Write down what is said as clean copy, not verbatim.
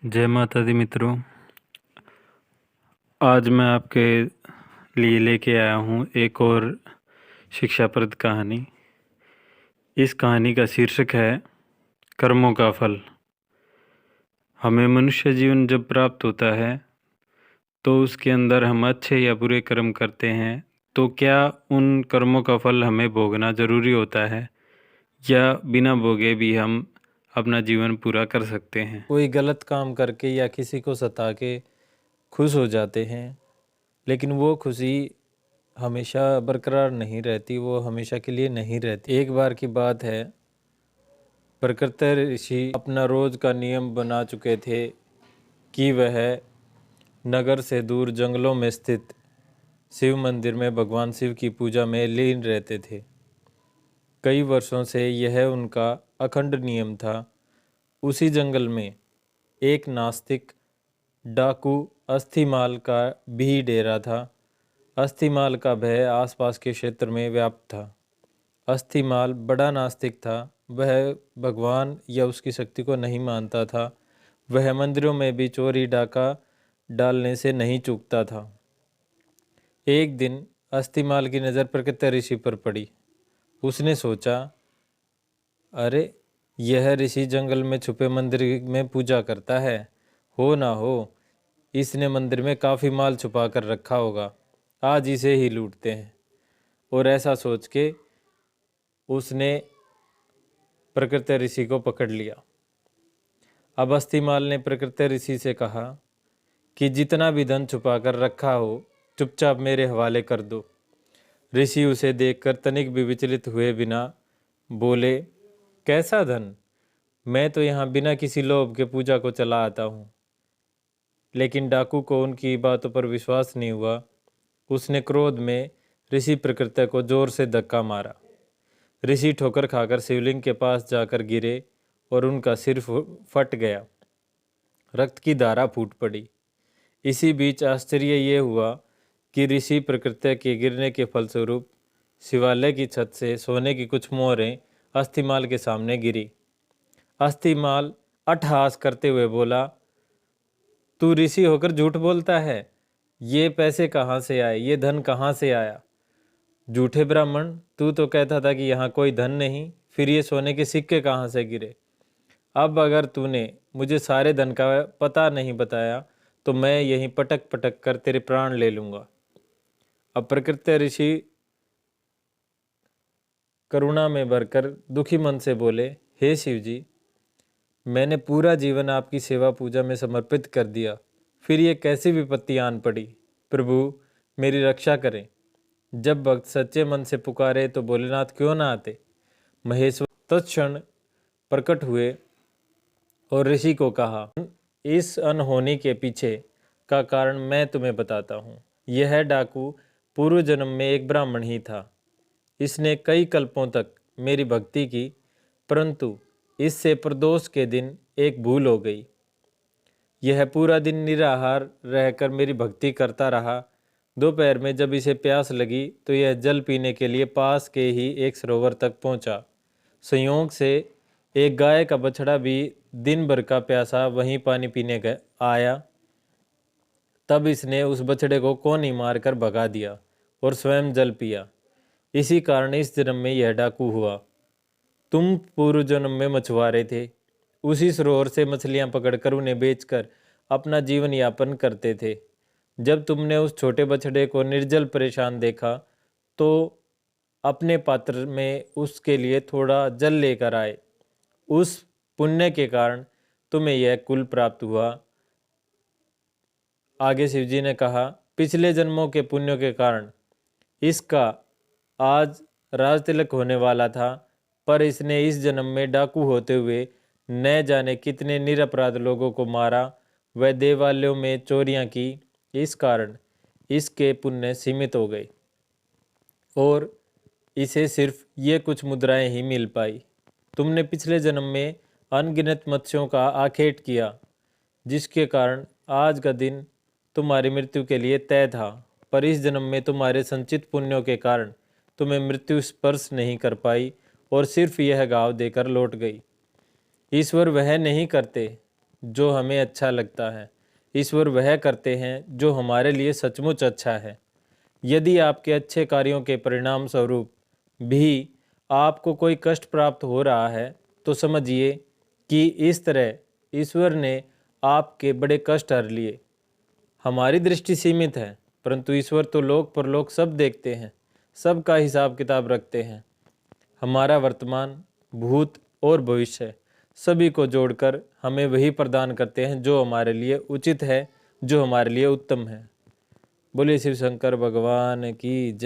जय माता दी मित्रों। आज मैं आपके लिए लेके आया हूँ एक और शिक्षाप्रद कहानी। इस कहानी का शीर्षक है कर्मों का फल। हमें मनुष्य जीवन जब प्राप्त होता है तो उसके अंदर हम अच्छे या बुरे कर्म करते हैं, तो क्या उन कर्मों का फल हमें भोगना ज़रूरी होता है या बिना भोगे भी हम अपना जीवन पूरा कर सकते हैं? कोई गलत काम करके या किसी को सता के खुश हो जाते हैं, लेकिन वो खुशी हमेशा बरकरार नहीं रहती, वो हमेशा के लिए नहीं रहती। एक बार की बात है, प्रकृति ऋषि अपना रोज का नियम बना चुके थे कि वह नगर से दूर जंगलों में स्थित शिव मंदिर में भगवान शिव की पूजा में लीन रहते थे। कई वर्षों से यह उनका अखंड नियम था। उसी जंगल में एक नास्तिक डाकू अस्थिमाल का भी डेरा था। अस्थिमाल का भय आसपास के क्षेत्र में व्याप्त था। अस्थिमाल बड़ा नास्तिक था। वह भगवान या उसकी शक्ति को नहीं मानता था। वह मंदिरों में भी चोरी डाका डालने से नहीं चूकता था। एक दिन अस्थिमाल की नज़र प्रकृति ऋषि पर पड़ी। उसने सोचा, अरे यह ऋषि जंगल में छुपे मंदिर में पूजा करता है। हो ना हो इसने मंदिर में काफ़ी माल छुपा कर रखा होगा, आज इसे ही लूटते हैं। और ऐसा सोच के उसने प्रकृति ऋषि को पकड़ लिया। अब अस्थिमाल ने प्रकृति ऋषि से कहा कि जितना भी धन छुपा कर रखा हो चुपचाप मेरे हवाले कर दो। ऋषि उसे देखकर तनिक भी विचलित हुए बिना बोले, कैसा धन? मैं तो यहाँ बिना किसी लोभ के पूजा को चला आता हूँ। लेकिन डाकू को उनकी बातों पर विश्वास नहीं हुआ। उसने क्रोध में ऋषि प्रकृति को जोर से धक्का मारा। ऋषि ठोकर खाकर शिवलिंग के पास जाकर गिरे और उनका सिर फट गया। रक्त की धारा फूट पड़ी। इसी बीच आश्चर्य ये हुआ कि ऋषि प्रकृति के गिरने के फलस्वरूप शिवालय की छत से सोने की कुछ मोहरें अस्थिमाल के सामने गिरी। अस्थिमाल अट्टहास करते हुए बोला, तू ऋषि होकर झूठ बोलता है? ये पैसे कहाँ से आए? ये धन कहाँ से आया? झूठे ब्राह्मण, तू तो कहता था कि यहाँ कोई धन नहीं, फिर ये सोने के सिक्के कहाँ से गिरे? अब अगर तूने मुझे सारे धन का पता नहीं बताया तो मैं यहीं पटक पटक कर तेरे प्राण ले लूँगा। अब प्रकृति ऋषि करुणा में भरकर दुखी मन से बोले, हे शिव जी, मैंने पूरा जीवन आपकी सेवा पूजा में समर्पित कर दिया, फिर ये कैसी विपत्ति आन पड़ी? प्रभु मेरी रक्षा करें। जब भक्त सच्चे मन से पुकारे तो भोलेनाथ क्यों ना आते? महेश्वर तत्क्षण प्रकट हुए और ऋषि को कहा, इस अनहोनी के पीछे का कारण मैं तुम्हें बताता हूँ। यह डाकू पूर्व जन्म में एक ब्राह्मण ही था। इसने कई कल्पों तक मेरी भक्ति की, परंतु इससे प्रदोष के दिन एक भूल हो गई। यह पूरा दिन निराहार रहकर मेरी भक्ति करता रहा। दोपहर में जब इसे प्यास लगी तो यह जल पीने के लिए पास के ही एक सरोवर तक पहुंचा। संयोग से एक गाय का बछड़ा भी दिन भर का प्यासा वहीं पानी पीने आया। तब इसने उस बछड़े को कोनी मारकर भगा दिया और स्वयं जल पिया। इसी कारण इस जन्म में यह डाकू हुआ। तुम पूर्व जन्म में मछुआरे थे। उसी सरोवर से मछलियां पकड़कर उन्हें बेचकर अपना जीवन यापन करते थे। जब तुमने उस छोटे बछड़े को निर्जल परेशान देखा तो अपने पात्र में उसके लिए थोड़ा जल लेकर आए। उस पुण्य के कारण तुम्हें यह कुल प्राप्त हुआ। आगे शिवजी ने कहा, पिछले जन्मों के पुण्यों के कारण इसका आज राज तिलक होने वाला था, पर इसने इस जन्म में डाकू होते हुए न जाने कितने निरपराध लोगों को मारा व देवालयों में चोरियां की। इस कारण इसके पुण्य सीमित हो गए और इसे सिर्फ ये कुछ मुद्राएं ही मिल पाई। तुमने पिछले जन्म में अनगिनत मत्स्यों का आखेट किया, जिसके कारण आज का दिन तुम्हारी मृत्यु के लिए तय था, पर इस जन्म में तुम्हारे संचित पुण्यों के कारण तुम्हें मृत्यु स्पर्श नहीं कर पाई और सिर्फ यह घाव देकर लौट गई। ईश्वर वह नहीं करते जो हमें अच्छा लगता है। ईश्वर वह करते हैं जो हमारे लिए सचमुच अच्छा है। यदि आपके अच्छे कार्यों के परिणाम स्वरूप भी आपको कोई कष्ट प्राप्त हो रहा है तो समझिए कि इस तरह ईश्वर ने आपके बड़े कष्ट हर लिए। हमारी दृष्टि सीमित है, परंतु ईश्वर तो लोक परलोक सब देखते हैं, सबका हिसाब किताब रखते हैं। हमारा वर्तमान, भूत और भविष्य सभी को जोड़कर हमें वही प्रदान करते हैं जो हमारे लिए उचित है, जो हमारे लिए उत्तम है। बोलिए शिव शंकर भगवान की जय।